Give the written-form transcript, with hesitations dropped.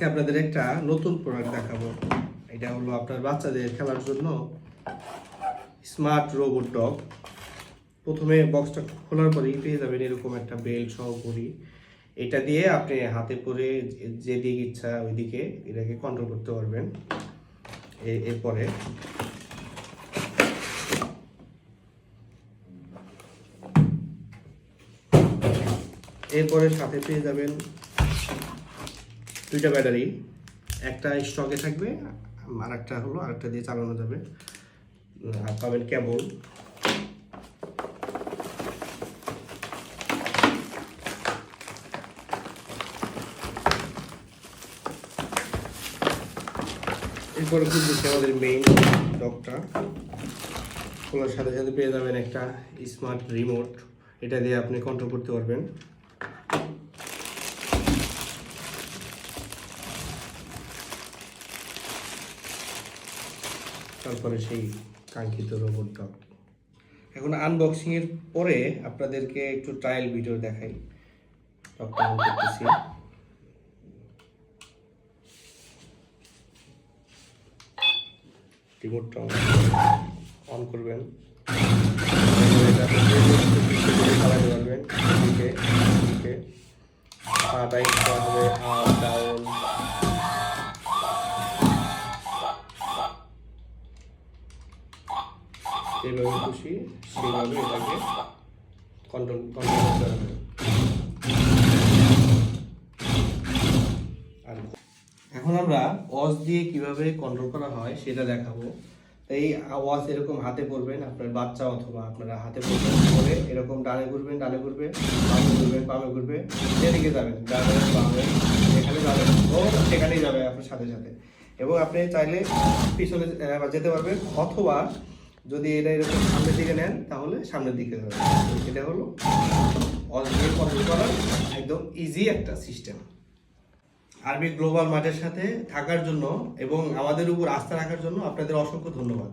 আজকে আপনাদের একটা নতুন প্রোডাক্ট দেখাবো। এটা হলো আপনার বাচ্চাদের খেলার জন্য স্মার্ট রোবট ডগ। প্রথমে বক্সটা খোলার পরেই পেয়ে যাবেন এরকম একটা বেল্ট সহ ঘড়ি। এটা দিয়ে আপনি হাতে পরে যেদিকে ইচ্ছা ওইদিকে এটাকে কন্ট্রোল করতে পারবেন। এরপরে সাথে পেয়ে যাবেন দুইটা ব্যাটারি, একটা স্টকে থাকবে আর একটা হলো আরেকটা দিয়ে চালানো যাবে। আর পাবেন কেবল। এরপরে খুলতেছি আমাদের মেইন ডকটা। খোলার সাথে সাথে পেয়ে যাবেন একটা স্মার্ট রিমোট, এটা দিয়ে আপনি কন্ট্রোল করতে পারবেন। তারপরে সেই কাঙ্ক্ষিত রোবট ডগ। এখন আনবক্সিং এর পরে আপনাদেরকে একটু ট্রায়াল ভিডিও দেখাই। ডগটা অন করতেছি। রিমোটটা অন করবেন, চালাতে পারবেন। পাটাই হবে আপ ডাউন। যেভাবে খুশি সেইভাবে এটাকে কন্ট্রোল করতে হবে। আর এখন আমরা ওয়াচ দিয়ে কিভাবে কন্ট্রোল করা হয় সেটা দেখাবো। এই ওয়াচ এরকম হাতে পড়বেন, আপনার বাচ্চা অথবা আপনারা হাতে পড়বেন, পরে এরকম ডানে ঘুরবেন, বামে ঘুরবেন, বামে ঘুরবে, যেদিকে যাবেন ডানে বামে যেখানে যাবেন ও সেখানেই যাবে আপনার সাথে সাথে। এবং আপনি চাইলে পিছনে যেতে পারবেন, অথবা যদি এটা এরকম সামনের দিকে নেন তাহলে সামনের দিকে যাবে। এটা হলো ওয়াচ দিয়ে কন্ট্রোল করার একদম ইজি একটা সিস্টেম। আরবি গ্লোবাল মার্টের সাথে থাকার জন্য এবং আমাদের উপর আস্থা রাখার জন্য আপনাদের অসংখ্য ধন্যবাদ।